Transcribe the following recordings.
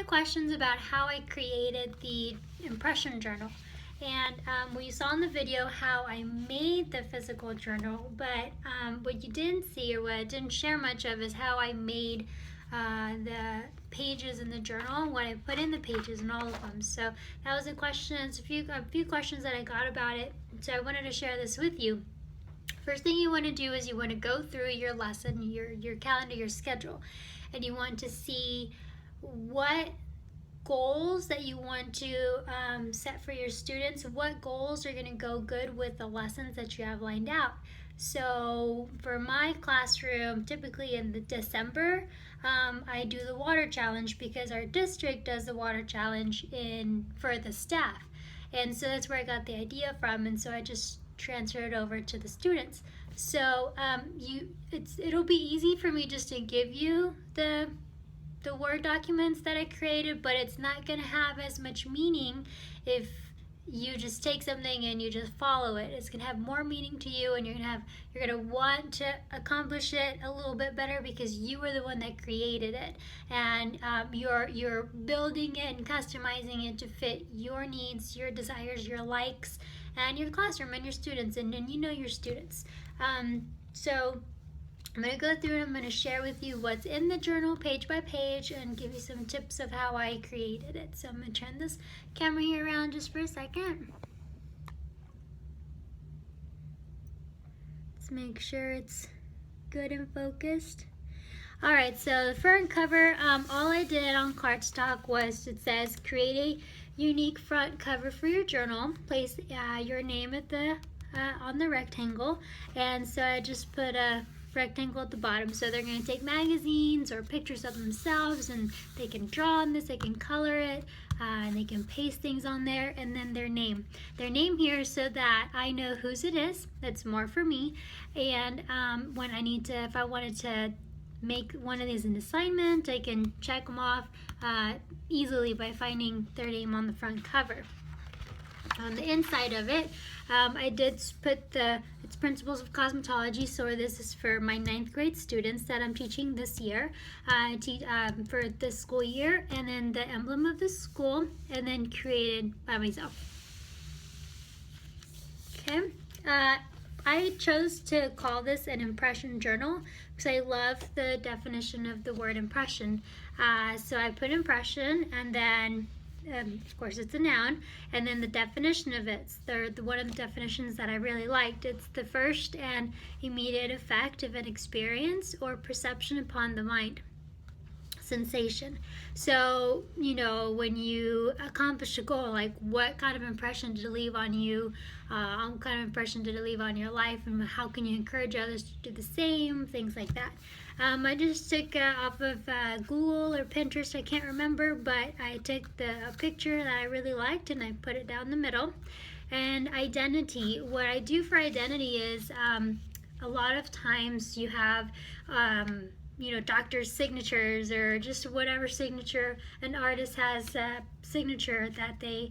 of questions about how I created the impression journal. And what you saw in the video, how I made the physical journal, but what you didn't see, or what I didn't share much of, is how I made the pages in the journal and what I put in the pages in all of them. So that was a few questions that I got about it. So I wanted to share this with you. First thing you want to do is you want to go through your lesson, your calendar, your schedule, and you want to see what goals that you want to set for your students. What goals are going to go good with the lessons that you have lined out. So for my classroom, typically in December, I do the water challenge because our district does the water challenge for the staff. And so that's where I got the idea from, and so I just transfer it over to the students. So it'll be easy for me just to give you the Word documents that I created, but it's not going to have as much meaning if you just take something and you just follow it. It's going to have more meaning to you, and you're going to want to accomplish it a little bit better because you were the one that created it, and you're building it and customizing it to fit your needs, your desires, your likes, and your classroom and your students, and you know your students. So I'm going to go through and I'm going to share with you what's in the journal page by page and give you some tips of how I created it. So I'm going to turn this camera here around just for a second. Let's make sure it's good and focused. Alright, so the front cover, all I did on cardstock was, it says create a unique front cover for your journal. Place your name at on the rectangle, and so I just put a rectangle at the bottom. So they're going to take magazines or pictures of themselves, and they can draw on this, they can color it, and they can paste things on there, and then their name here, so that I know whose it is. That's more for me. And when if I wanted to make one of these an assignment, I can check them off easily by finding their name on the front cover. On the inside of it, I did put it's Principles of Cosmetology, so this is for my 9th grade students that I'm teaching this year, for this school year, and then the emblem of the school, and then created by myself. Okay, I chose to call this an impression journal because I love the definition of the word impression. So I put impression, and then of course it's a noun, and then the definition of it. One of the definitions that I really liked. It's the first and immediate effect of an experience or perception upon the mind. Sensation. So, when you accomplish a goal, like what kind of impression did it leave on you? What kind of impression did it leave on your life, and how can you encourage others to do the same? Things like that. I just took off of Google or Pinterest, I can't remember, but I took a picture that I really liked and I put it down the middle. And identity. What I do for identity is a lot of times you have doctor's signatures, or just whatever signature an artist has a signature that they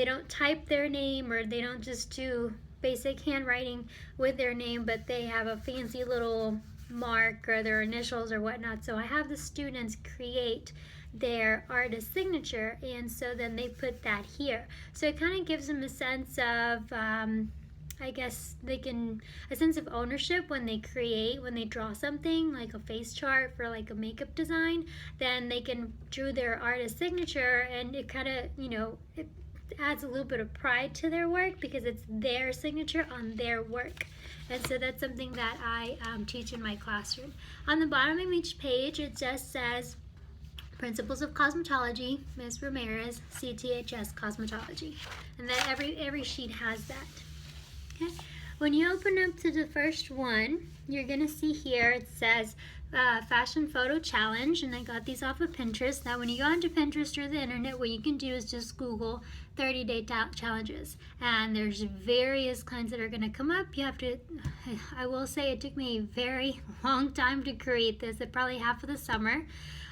don't type their name, or they don't just do basic handwriting with their name, but they have a fancy little mark or their initials or whatnot. So I have the students create their artist signature, and so then they put that here. So it kind of gives them a sense of I guess a sense of ownership when they draw something like a face chart for like a makeup design. Then they can draw their artist signature, and it kind of, it adds a little bit of pride to their work because it's their signature on their work. And so that's something that I teach in my classroom. On the bottom of each page, it just says Principles of Cosmetology, Ms. Ramirez, CTHS Cosmetology. And then every sheet has that. Okay. When you open up to the first one, you're going to see here it says Fashion Photo Challenge, and I got these off of Pinterest. Now when you go onto Pinterest or the internet, what you can do is just Google 30-day challenges, and there's various kinds that are going to come up. I will say it took me a very long time to create this, probably half of the summer.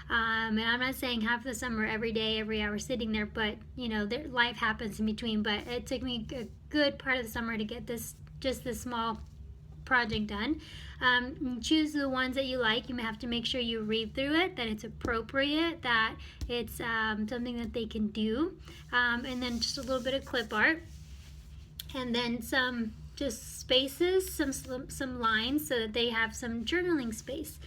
And I'm not saying half the summer every day, every hour sitting there, but life happens in between. But it took me a good part of the summer to get this small project done. Choose the ones that you like. You may have to make sure you read through it, that it's appropriate, that it's something that they can do, and then just a little bit of clip art, and then some just spaces, some lines, so that they have some journaling space.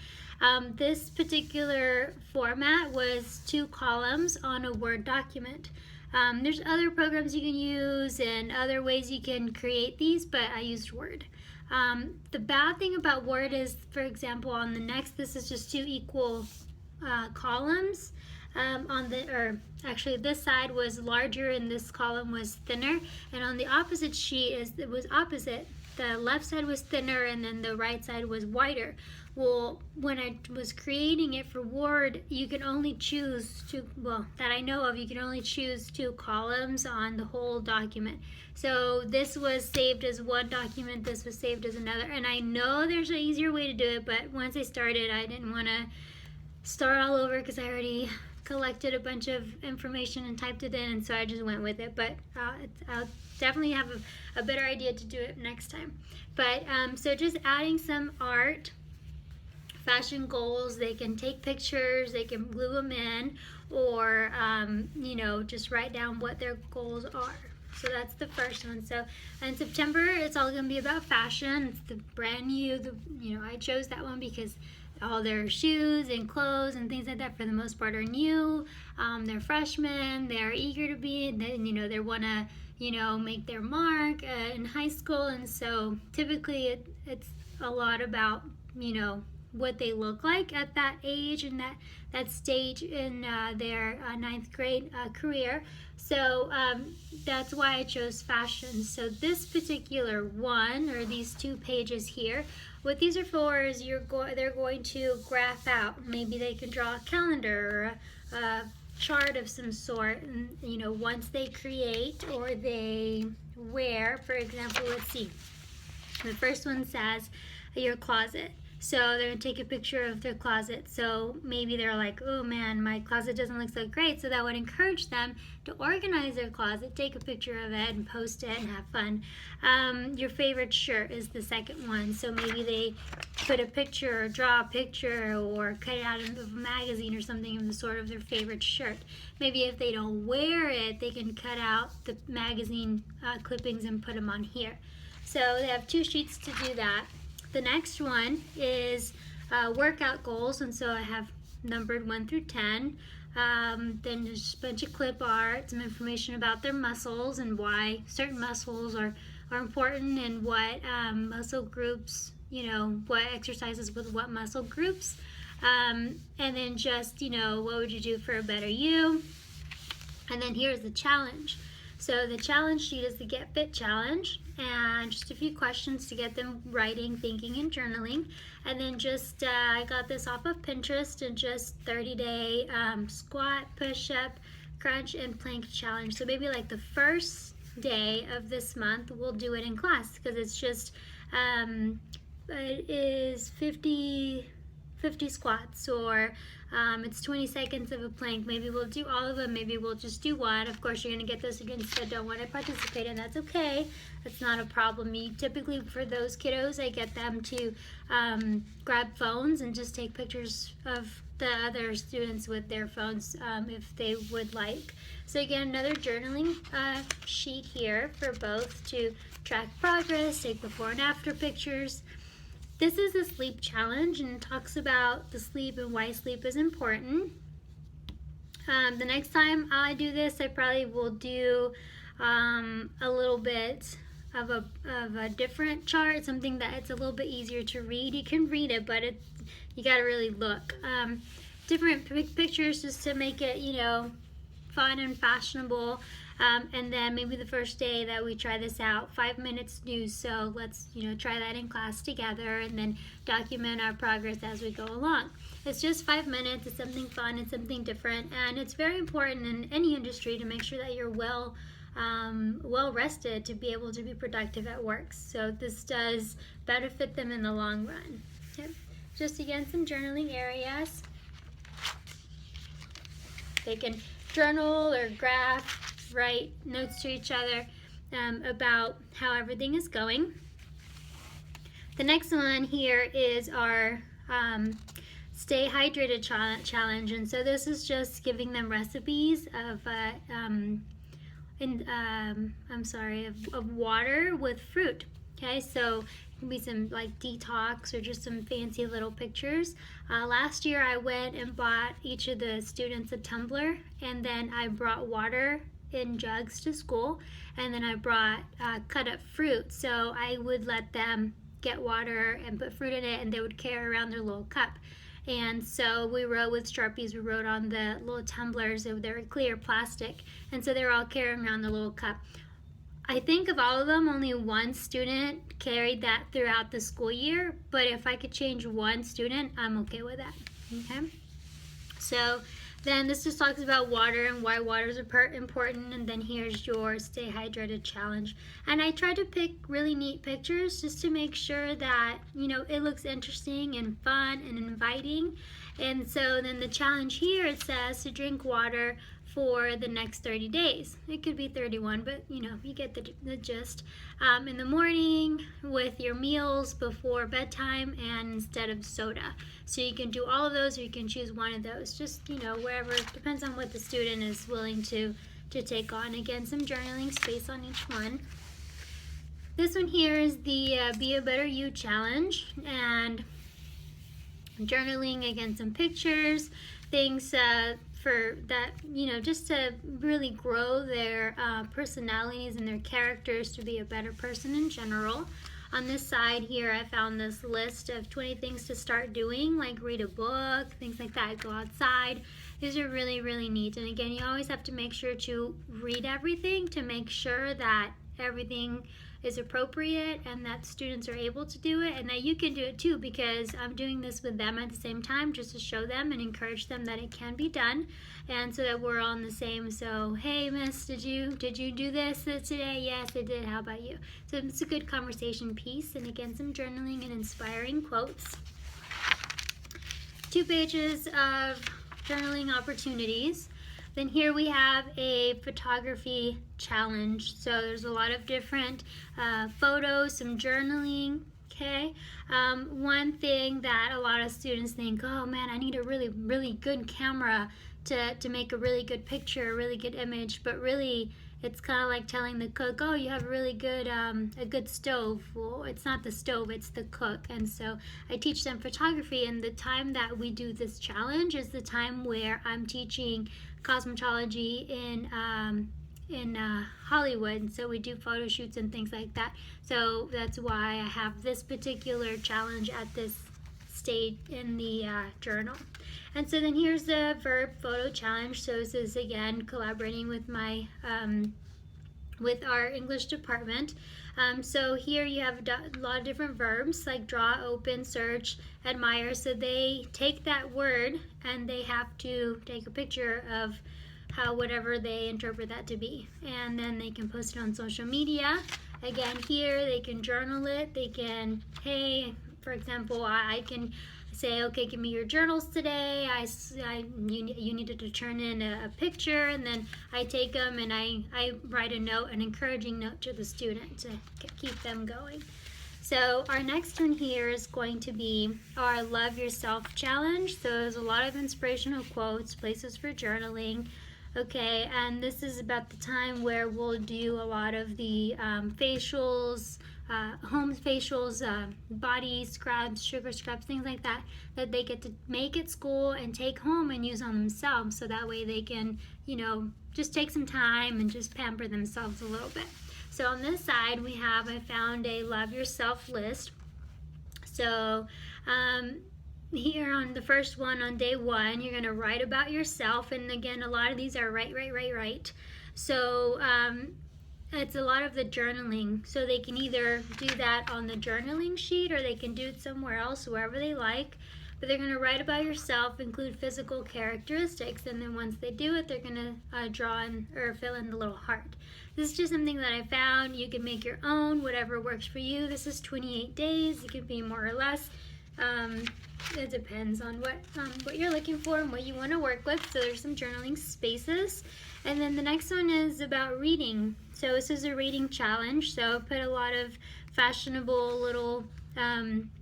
This particular format was 2 columns on a Word document. There's other programs you can use and other ways you can create these, but I used Word. The bad thing about Word is, for example, on the next, this is just 2 equal columns. Actually this side was larger and this column was thinner, and on the opposite sheet it was opposite. The left side was thinner and then the right side was wider. Well, when I was creating it for Word, you can only choose that I know of, you can only choose 2 columns on the whole document. So this was saved as one document, this was saved as another, and I know there's an easier way to do it, but once I started, I didn't want to start all over because I already collected a bunch of information and typed it in, and so I just went with it. But I'll definitely have a better idea to do it next time. But so just adding some art, fashion goals, they can take pictures, they can glue them in, or just write down what their goals are. So that's the first one. So in September, it's all going to be about fashion. It's the brand new. I chose that one because all their shoes and clothes and things like that, for the most part, are new. They're freshmen. They're eager to be. They want to, make their mark in high school, and so typically it's a lot about, what they look like at that age and that stage in their 9th grade career. So that's why I chose fashion. So this particular one, or these 2 pages here, what these are for is they're going to graph out. Maybe they can draw a calendar or a chart of some sort, and once they create or they wear, for example, let's see. The first one says your closet. So they're going to take a picture of their closet. So maybe they're like, oh man, my closet doesn't look so great. So that would encourage them to organize their closet, take a picture of it and post it and have fun. Your favorite shirt is the second one. So maybe they put a picture or draw a picture or cut it out of a magazine or something of the sort of their favorite shirt. Maybe if they don't wear it, they can cut out the magazine clippings and put them on here. So they have 2 sheets to do that. The next one is workout goals, and so I have numbered 1 through 10. Then there's a bunch of clip art, some information about their muscles and why certain muscles are important, and what muscle groups, what exercises with what muscle groups. And then just, what would you do for a better you? And then here's the challenge. So the challenge sheet is the Get Fit Challenge, and just a few questions to get them writing, thinking, and journaling. And then just, I got this off of Pinterest, and just 30-day squat, push-up, crunch, and plank challenge. So maybe like the first day of this month, we'll do it in class, because it's just, it is 50 squats, or it's 20 seconds of a plank. Maybe we'll do all of them, maybe we'll just do one. Of course, you're going to get those against that don't want to participate, and that's okay. That's not a problem. Typically, for those kiddos, I get them to grab phones and just take pictures of the other students with their phones if they would like. So again, another journaling sheet here for both to track progress, take before and after pictures. This is a sleep challenge, and it talks about the sleep and why sleep is important. The next time I do this, I probably will do a little bit of a different chart, something that it's a little bit easier to read. You can read it, but you got to really look. Different pictures just to make it, fun and fashionable. And then maybe the first day that we try this out, 5 minutes news. So let's, try that in class together, and then document our progress as we go along. It's just 5 minutes. It's something fun. It's something different. And it's very important in any industry to make sure that you're well rested to be able to be productive at work. So this does benefit them in the long run. Okay. Just again, some journaling areas. They can journal or graph, write notes to each other about how everything is going. The next one here is our Stay Hydrated challenge, and so this is just giving them recipes of of water with fruit. Okay, so it can be some like detox or just some fancy little pictures. Last year I went and bought each of the students a tumbler, and then I brought water in jugs to school, and then I brought cut up fruit. So I would let them get water and put fruit in it, and they would carry around their little cup. And so we wrote with Sharpies, we wrote on the little tumblers, they were clear plastic, and so they were all carrying around the little cup. I think of all of them, only one student carried that throughout the school year, but if I could change one student, I'm okay with that. Okay? So then this just talks about water and why water is important, and then here's your Stay Hydrated challenge. And I tried to pick really neat pictures just to make sure that, you know, it looks interesting and fun and inviting. And so then the challenge here, it says to drink water for the next 30 days. It could be 31, but you know, you get the gist. In the morning, with your meals, before bedtime, and instead of soda. So you can do all of those, or you can choose one of those. Just, you know, wherever, depends on what the student is willing to take on. Again, some journaling space on each one. This one here is the Be a Better You challenge, and journaling, again, some pictures, things for that, you know, just to really grow their personalities and their characters to be a better person in general. On this side here, I found this list of 20 things to start doing, like read a book, things like that, go outside. These are really, really neat. And again, you always have to make sure to read everything to make sure that everything is appropriate and that students are able to do it, and that you can do it too, because I'm doing this with them at the same time just to show them and encourage them that it can be done, and so that we're all in the same. So, hey miss, did you do this today? Yes, I did. How about you? So it's a good conversation piece, and again, some journaling and inspiring quotes. 2 pages of journaling opportunities. Then here we have a photography challenge. So there's a lot of different photos, some journaling, okay? One thing that a lot of students think, oh man, I need a really, really good camera to make a really good picture, a really good image, but really it's kind of like telling the cook, oh, you have a really good, a good stove. Well, it's not the stove, it's the cook. And so I teach them photography, and the time that we do this challenge is the time where I'm teaching cosmetology in Hollywood. And so we do photo shoots and things like that. So that's why I have this particular challenge at this stage in the journal. And so then here's the verb photo challenge. So this is again collaborating with my with our English department. So here you have a lot of different verbs like draw, open, search, admire. So they take that word and they have to take a picture of how whatever they interpret that to be, and then they can post it on social media. Again, here they can journal it. They can, hey, for example, I can say, okay, give me your journals today. You needed to turn in a picture, and then I take them and I write a note, an encouraging note to the student to keep them going. So our next one here is going to be our Love Yourself challenge. So there's a lot of inspirational quotes, places for journaling. Okay, and this is about the time where we'll do a lot of the facials, home facials, body scrubs, sugar scrubs, things like that, that they get to make at school and take home and use on themselves, so that way they can, you know, just take some time and just pamper themselves a little bit. So on this side I found a Love Yourself list. So here on the first one, on day 1, you're going to write about yourself, and again, a lot of these are write. So it's a lot of the journaling, so they can either do that on the journaling sheet or they can do it somewhere else, wherever they like. But they're going to write about yourself, include physical characteristics, and then once they do it, they're going to draw in or fill in the little heart. This is just something that I found. You can make your own, whatever works for you. This is 28 days. It could be more or less. It depends on what you're looking for and what you want to work with. So there's some journaling spaces. And then the next one is about reading. So this is a reading challenge. So I put a lot of fashionable little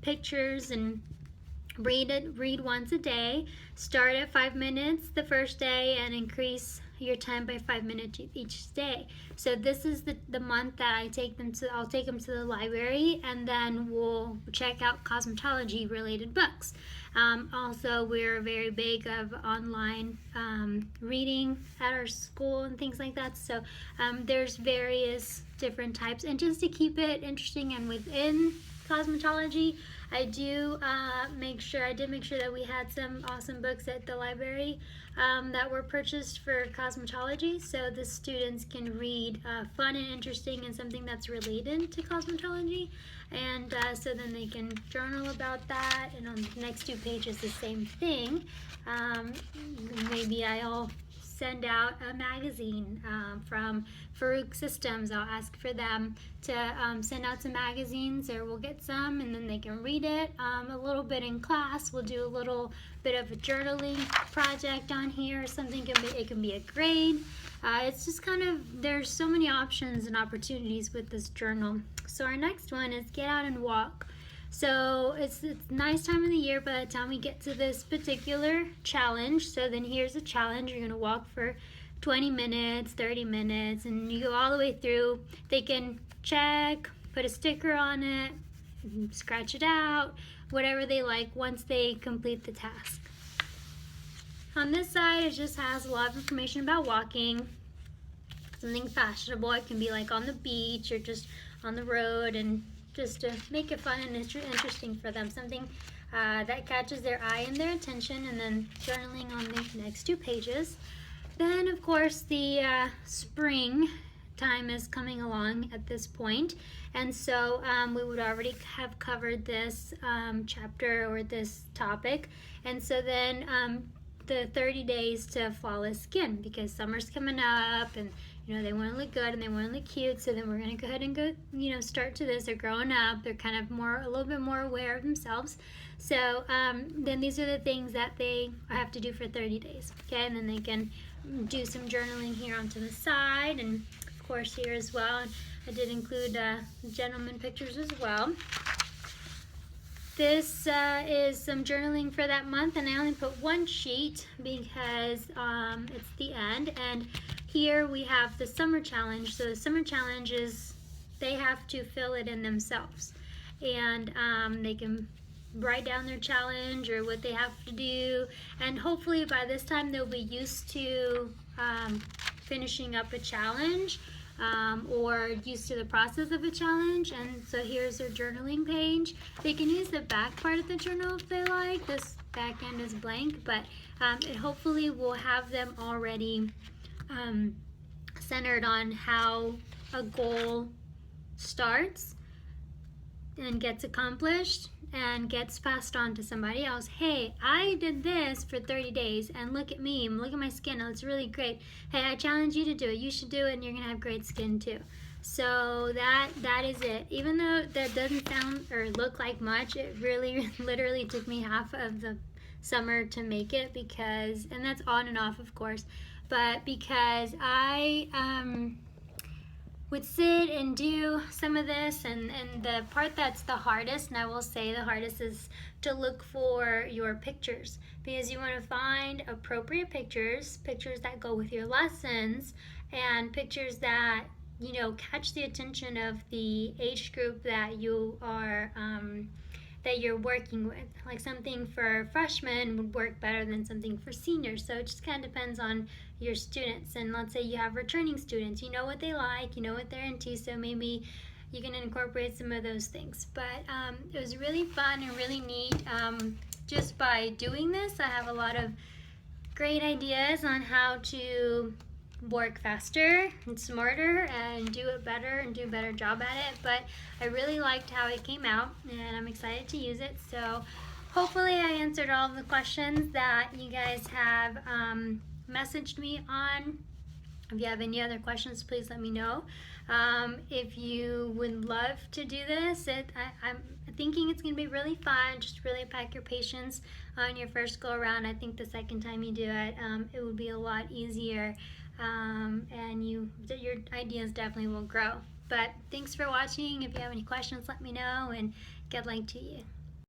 pictures and read once a day. Start at 5 minutes the first day and increase your time by 5 minutes each day. So this is the month that I'll take them to the library, and then we'll check out cosmetology related books. Also, we're very big of online reading at our school and things like that. So there's various different types, and just to keep it interesting and within cosmetology, I did make sure that we had some awesome books at the library that were purchased for cosmetology, so the students can read fun and interesting and something that's related to cosmetology, and so then they can journal about that. And on the next 2 pages, the same thing. Maybe I'll send out a magazine from Farouk Systems. I'll ask for them to send out some magazines, or we'll get some, and then they can read it a little bit in class. We'll do a little bit of a journaling project on here or something. It can be a grade. It's just kind of, there's so many options and opportunities with this journal. So our next one is Get Out and Walk. So it's a nice time of the year by the time we get to this particular challenge. So then here's a challenge. You're going to walk for 20 minutes, 30 minutes, and you go all the way through. They can check, put a sticker on it, scratch it out, whatever they like once they complete the task. On this side, it just has a lot of information about walking, something fashionable. It can be like on the beach or just on the road, and just to make it fun and interesting for them, something that catches their eye and their attention, and then journaling on the next 2 pages. Then, of course, the spring time is coming along at this point, and so we would already have covered this chapter or this topic, and so then the 30 days to flawless skin, because summer's coming up, and they want to look good and they want to look cute. So then we're going to go ahead and start to this. They're growing up. They're kind of a little bit more aware of themselves. So then these are the things that they have to do for 30 days. Okay, and then they can do some journaling here onto the side, and of course here as well. I did include gentleman pictures as well. This is some journaling for that month, and I only put 1 sheet because it's the end. And here we have the summer challenge. So the summer challenge is they have to fill it in themselves, and they can write down their challenge or what they have to do, and hopefully by this time they'll be used to finishing up a challenge, or used to the process of a challenge. And so here's their journaling page. They can use the back part of the journal if they like. This back end is blank, but it hopefully will have them already centered on how a goal starts and gets accomplished and gets passed on to somebody else. Hey, I did this for 30 days and look at me, look at my skin, it's really great. Hey, I challenge you to do it. You should do it, and you're gonna have great skin too. So that is it. Even though that doesn't sound or look like much, it really literally took me half of the summer to make it, because, and that's on and off of course, but because I would sit and do some of this, and the part that's the hardest, and I will say the hardest, is to look for your pictures, because you want to find appropriate pictures that go with your lessons, and pictures that catch the attention of the age group that you are that you're working with. Like something for freshmen would work better than something for seniors. So it just kind of depends on your students. And let's say you have returning students, you know what they like, you know what they're into, so maybe you can incorporate some of those things. But it was really fun and really neat. Just by doing this, I have a lot of great ideas on how to work faster and smarter and do it better and do a better job at it. But I really liked how it came out, and I'm excited to use it. So hopefully I answered all of the questions that you guys have messaged me on. If you have any other questions, please let me know. If you would love to do this, I'm thinking it's going to be really fun. Just really pack your patience on your first go around. I think the second time you do it, it will be a lot easier, and your ideas definitely will grow. But thanks for watching. If you have any questions, let me know, and Good luck to you.